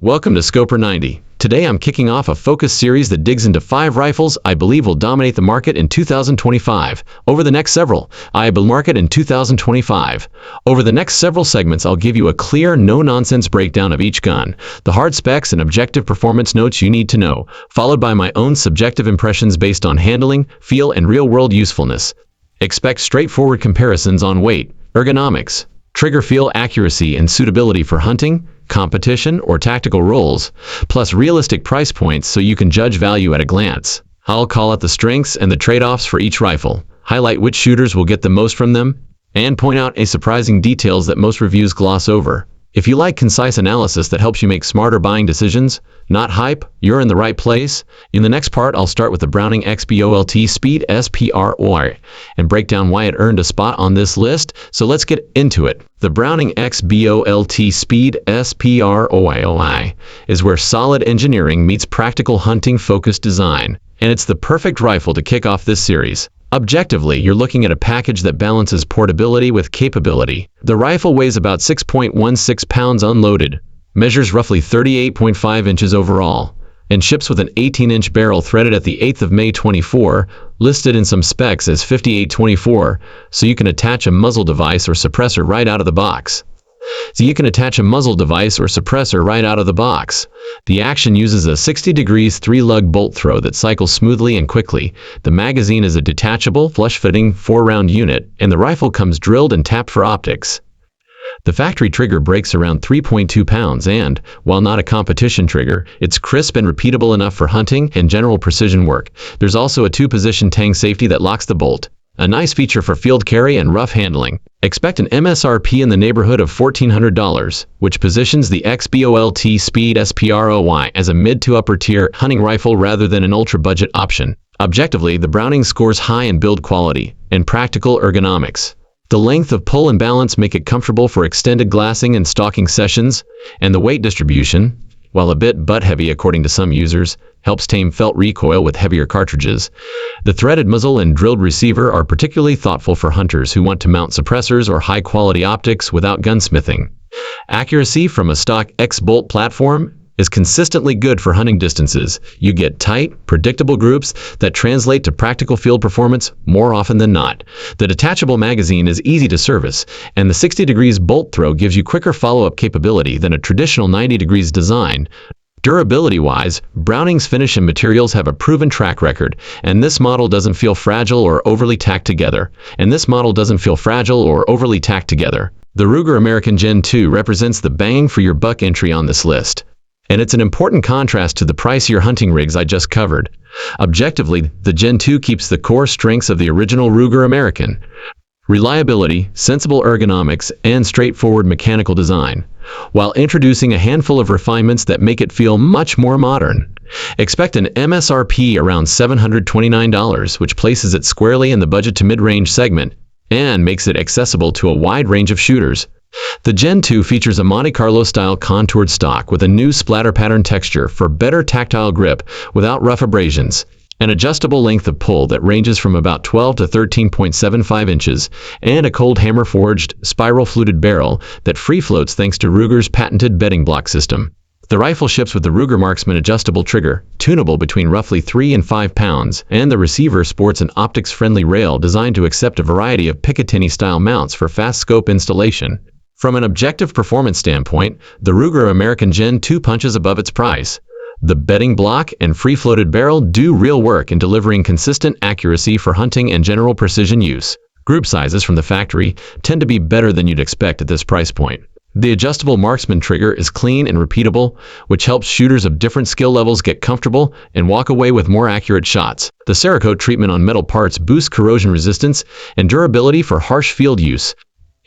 Welcome to Scoper 90. Today I'm kicking off a focus series that digs into 5 rifles I believe will dominate the market in 2025. Over the next several segments, I'll give you a clear, no-nonsense breakdown of each gun, the hard specs and objective performance notes you need to know, followed by my own subjective impressions based on handling, feel, and real-world usefulness. Expect straightforward comparisons on weight, ergonomics, trigger feel, accuracy, and suitability for hunting, competition, or tactical roles, plus realistic price points so you can judge value at a glance. I'll call out the strengths and the trade-offs for each rifle, highlight which shooters will get the most from them, and point out surprising details that most reviews gloss over. If you like concise analysis that helps you make smarter buying decisions, not hype, you're in the right place. In the next part, I'll start with the Browning X-Bolt Speed SPR OIX and break down why it earned a spot on this list, so let's get into it. The Browning X-Bolt Speed SPR OIX is where solid engineering meets practical hunting-focused design, and it's the perfect rifle to kick off this series. Objectively, you're looking at a package that balances portability with capability. The rifle weighs about 6.16 pounds unloaded, measures roughly 38.5 inches overall, and ships with an 18-inch barrel threaded at the 8th of May 24, listed in some specs as 5824, so you can attach a muzzle device or suppressor right out of the box. The action uses a 60 degrees 3-lug bolt throw that cycles smoothly and quickly. The magazine is a detachable, flush-fitting 4-round unit, and the rifle comes drilled and tapped for optics. The factory trigger breaks around 3.2 pounds and, while not a competition trigger, it's crisp and repeatable enough for hunting and general precision work. There's also a 2-position tang safety that locks the bolt, a nice feature for field carry and rough handling. Expect an MSRP in the neighborhood of $1,400, which positions the X-Bolt Speed SPR OIX as a mid to upper tier hunting rifle rather than an ultra-budget option. Objectively, the Browning scores high in build quality and practical ergonomics. The length of pull and balance make it comfortable for extended glassing and stalking sessions, and the weight distribution, while a bit butt-heavy according to some users, helps tame felt recoil with heavier cartridges. The threaded muzzle and drilled receiver are particularly thoughtful for hunters who want to mount suppressors or high-quality optics without gunsmithing. Accuracy from a stock X-Bolt platform is consistently good for hunting distances. You get tight, predictable groups that translate to practical field performance more often than not. The detachable magazine is easy to service, and the 60 degrees bolt throw gives you quicker follow-up capability than a traditional 90 degrees design. Durability-wise, Browning's finish and materials have a proven track record, and this model doesn't feel fragile or overly tacked together. The Ruger American Gen 2 represents the bang-for-your-buck entry on this list, and it's an important contrast to the pricier hunting rigs I just covered. Objectively, the Gen 2 keeps the core strengths of the original Ruger American: reliability, sensible ergonomics, and straightforward mechanical design, while introducing a handful of refinements that make it feel much more modern. Expect an MSRP around $729, which places it squarely in the budget to mid-range segment and makes it accessible to a wide range of shooters. The Gen 2 features a Monte Carlo-style contoured stock with a new splatter pattern texture for better tactile grip without rough abrasions, an adjustable length of pull that ranges from about 12 to 13.75 inches, and a cold hammer-forged, spiral-fluted barrel that free-floats thanks to Ruger's patented bedding block system. The rifle ships with the Ruger Marksman adjustable trigger, tunable between roughly 3 and 5 pounds, and the receiver sports an optics-friendly rail designed to accept a variety of Picatinny-style mounts for fast scope installation. From an objective performance standpoint, the Ruger American Gen 2 punches above its price. The bedding block and free-floated barrel do real work in delivering consistent accuracy for hunting and general precision use. Group sizes from the factory tend to be better than you'd expect at this price point. The adjustable marksman trigger is clean and repeatable, which helps shooters of different skill levels get comfortable and walk away with more accurate shots. The Cerakote treatment on metal parts boosts corrosion resistance and durability for harsh field use.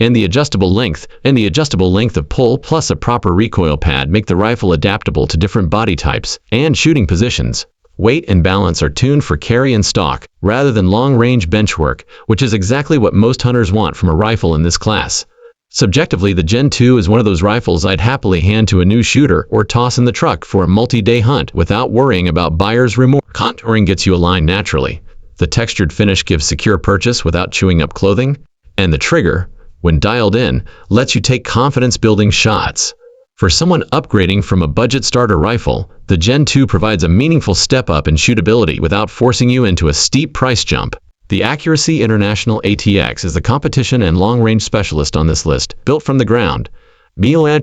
And the adjustable length of pull plus a proper recoil pad make the rifle adaptable to different body types and shooting positions. Weight and balance are tuned for carry and stalk, rather than long-range bench work, which is exactly what most hunters want from a rifle in this class. Subjectively, the Gen 2 is one of those rifles I'd happily hand to a new shooter or toss in the truck for a multi-day hunt without worrying about buyer's remorse. Contouring gets you aligned naturally. The textured finish gives secure purchase without chewing up clothing, and the trigger, when dialed in, lets you take confidence-building shots. For someone upgrading from a budget starter rifle, the Gen 2 provides a meaningful step up in shootability without forcing you into a steep price jump. The Accuracy International ATX is the competition and long-range specialist on this list, built from the ground.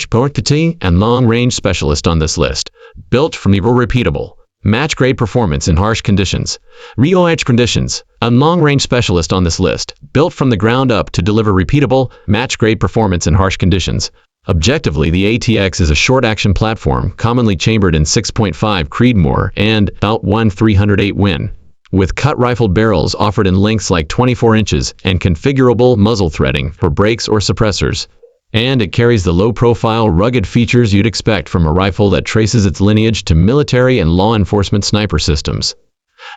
Competition and long-range specialist on this list, built from the repeatable, match-grade performance in harsh conditions. Conditions, a long-range specialist on this list, built from the ground up to deliver repeatable, match-grade performance in harsh conditions. Objectively, the ATX is a short-action platform, commonly chambered in 6.5 Creedmoor and .1 308 Win, with cut-rifled barrels offered in lengths like 24 inches and configurable muzzle threading for brakes or suppressors. And it carries the low-profile, rugged features you'd expect from a rifle that traces its lineage to military and law enforcement sniper systems.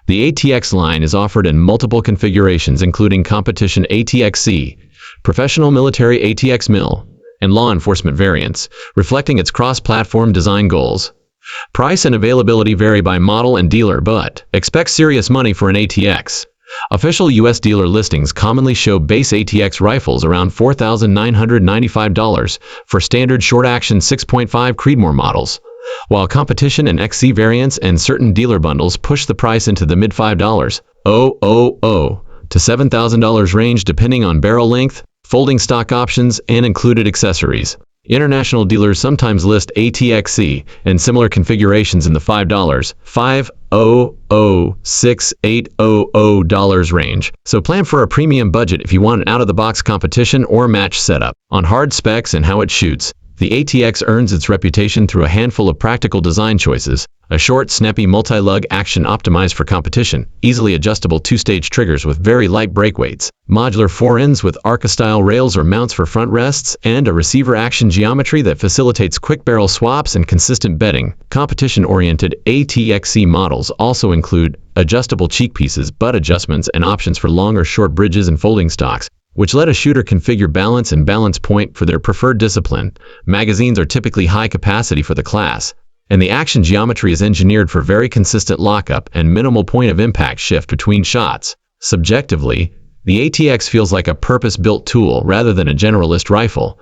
The ATX line is offered in multiple configurations including competition ATX-C, professional military ATX-MIL, and law enforcement variants, reflecting its cross-platform design goals. Price and availability vary by model and dealer, but expect serious money for an ATX. Official U.S. dealer listings commonly show base ATX rifles around $4,995 for standard short-action 6.5 Creedmoor models, while competition and XC variants and certain dealer bundles push the price into the mid-$5,000 to $7,000 range depending on barrel length, folding stock options, and included accessories. International dealers sometimes list ATX-C and similar configurations in the $5,000–$6,800 range, so plan for a premium budget if you want an out-of-the-box competition or match setup. On hard specs and how it shoots, the ATX earns its reputation through a handful of practical design choices: a short, snappy multi-lug action optimized for competition, easily adjustable two-stage triggers with very light brake weights, modular forends with Arca-style rails or mounts for front rests, and a receiver action geometry that facilitates quick barrel swaps and consistent bedding. Competition-oriented ATX-C models also include adjustable cheek pieces, butt adjustments, and options for long or short bridges and folding stocks, which let a shooter configure balance and balance point for their preferred discipline. Magazines are typically high capacity for the class, and the action geometry is engineered for very consistent lockup and minimal point of impact shift between shots. Subjectively, the ATX feels like a purpose-built tool rather than a generalist rifle.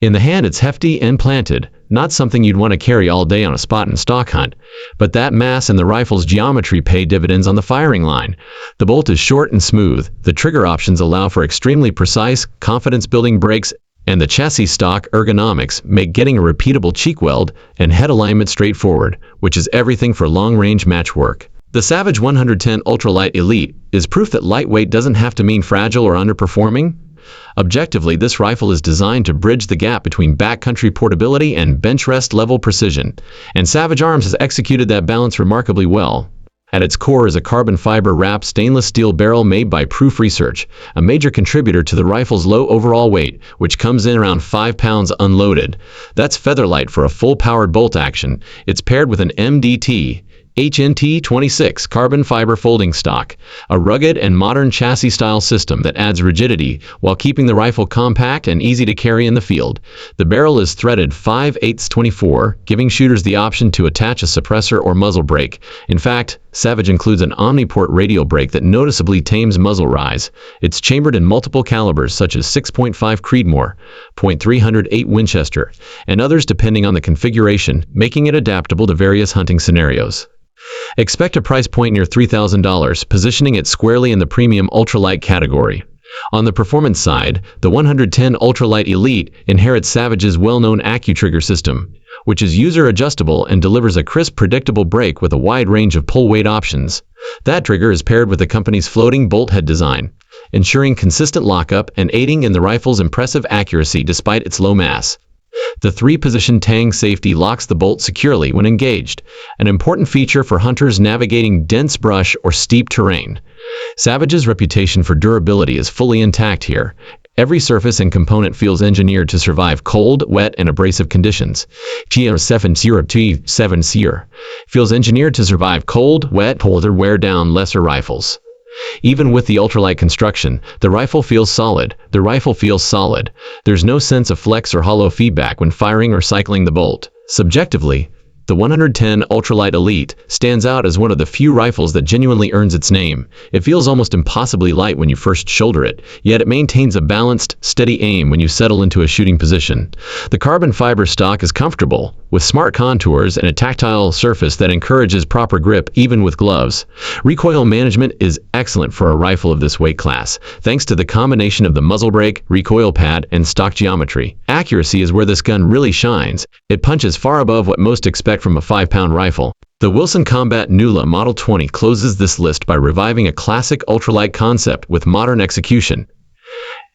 In the hand, it's hefty and planted, not something you'd want to carry all day on a spot and stock hunt, but that mass and the rifle's geometry pay dividends on the firing line. The bolt is short and smooth, the trigger options allow for extremely precise, confidence-building brakes, and the chassis stock ergonomics make getting a repeatable cheek weld and head alignment straightforward, which is everything for long-range match work. The Savage 110 Ultralight Elite is proof that lightweight doesn't have to mean fragile or underperforming. Objectively, this rifle is designed to bridge the gap between backcountry portability and bench rest level precision, and Savage Arms has executed that balance remarkably well. At its core is a carbon fiber wrapped stainless steel barrel made by Proof Research, a major contributor to the rifle's low overall weight, which comes in around 5 pounds unloaded. That's featherlight for a full-powered bolt action. It's paired with an MDT HNT26 carbon fiber folding stock, a rugged and modern chassis-style system that adds rigidity while keeping the rifle compact and easy to carry in the field. The barrel is threaded 5/8-24, giving shooters the option to attach a suppressor or muzzle brake. In fact, Savage includes an omniport radial brake that noticeably tames muzzle rise. It's chambered in multiple calibers such as 6.5 Creedmoor, .308 Winchester, and others depending on the configuration, making it adaptable to various hunting scenarios. Expect a price point near $3,000, positioning it squarely in the premium ultralight category. On the performance side, the 110 Ultralight Elite inherits Savage's well-known AccuTrigger system, which is user-adjustable and delivers a crisp, predictable brake with a wide range of pull weight options. That trigger is paired with the company's floating bolt head design, ensuring consistent lockup and aiding in the rifle's impressive accuracy despite its low mass. The 3-position tang safety locks the bolt securely when engaged, an important feature for hunters navigating dense brush or steep terrain. Savage's reputation for durability is fully intact here. Every surface and component feels engineered to survive cold, wet, and abrasive conditions. T70T7 feels engineered to survive cold, wet, or wear down lesser rifles. Even with the ultralight construction, the rifle feels solid. There's no sense of flex or hollow feedback when firing or cycling the bolt. Subjectively, the 110 Ultralight Elite stands out as one of the few rifles that genuinely earns its name. It feels almost impossibly light when you first shoulder it, yet it maintains a balanced, steady aim when you settle into a shooting position. The carbon fiber stock is comfortable, with smart contours and a tactile surface that encourages proper grip even with gloves. Recoil management is excellent for a rifle of this weight class, thanks to the combination of the muzzle brake, recoil pad, and stock geometry. Accuracy is where this gun really shines. It punches far above what most expect from a 5-pound rifle. The Wilson Combat NULA Model 20 closes this list by reviving a classic ultralight concept with modern execution.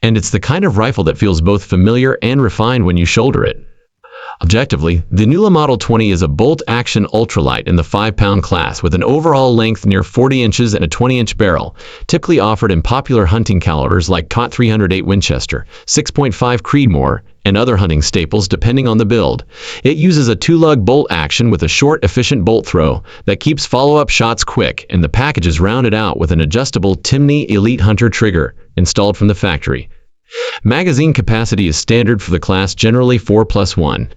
And it's the kind of rifle that feels both familiar and refined when you shoulder it. Objectively, the NULA Model 20 is a bolt-action ultralight in the 5-pound class with an overall length near 40 inches and a 20-inch barrel, typically offered in popular hunting calibers like .308 Winchester, 6.5 Creedmoor, and other hunting staples depending on the build. It uses a 2-lug bolt action with a short, efficient bolt throw that keeps follow-up shots quick, and the package is rounded out with an adjustable Timney Elite Hunter trigger installed from the factory. Magazine capacity is standard for the class, generally 4+1.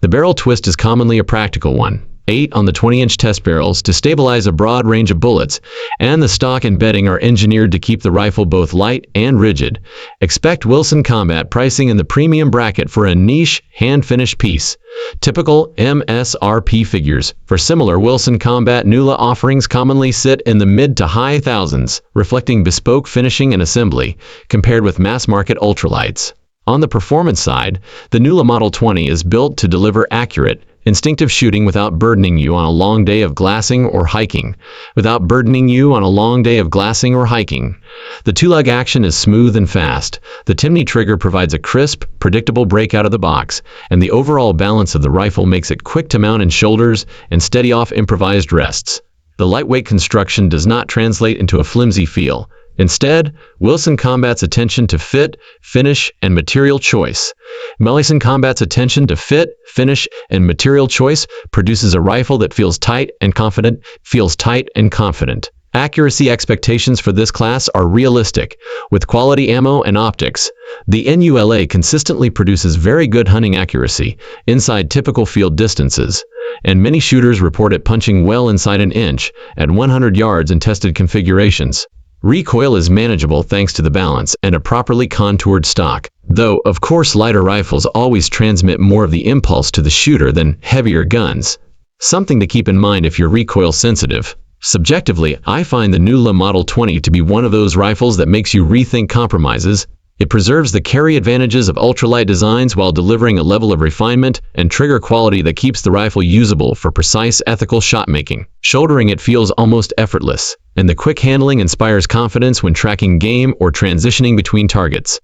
The barrel twist is commonly a practical one, 8 on the 20-inch test barrels to stabilize a broad range of bullets, and the stock and bedding are engineered to keep the rifle both light and rigid. Expect Wilson Combat pricing in the premium bracket for a niche, hand-finished piece. Typical MSRP figures for similar Wilson Combat NULA offerings commonly sit in the mid to high thousands, reflecting bespoke finishing and assembly, compared with mass-market ultralights. On the performance side, the NULA Model 20 is built to deliver accurate, instinctive shooting without burdening you on a long day of glassing or hiking. The 2-lug action is smooth and fast. The Timney trigger provides a crisp, predictable break out of the box, and the overall balance of the rifle makes it quick to mount in shoulders and steady off improvised rests. The lightweight construction does not translate into a flimsy feel. Instead, Wilson Combat's attention to fit, finish, and material choice. Wilson Combat's attention to fit, finish, and material choice produces a rifle that feels tight and confident. Accuracy expectations for this class are realistic. With quality ammo and optics, the NULA consistently produces very good hunting accuracy inside typical field distances, and many shooters report it punching well inside an inch at 100 yards in tested configurations. Recoil is manageable thanks to the balance and a properly contoured stock, though of course lighter rifles always transmit more of the impulse to the shooter than heavier guns. Something to keep in mind if you're recoil sensitive. Subjectively, I find the NULA Model 20 to be one of those rifles that makes you rethink compromises. It preserves the carry advantages of ultralight designs while delivering a level of refinement and trigger quality that keeps the rifle usable for precise, ethical shot making. Shouldering it feels almost effortless, and the quick handling inspires confidence when tracking game or transitioning between targets.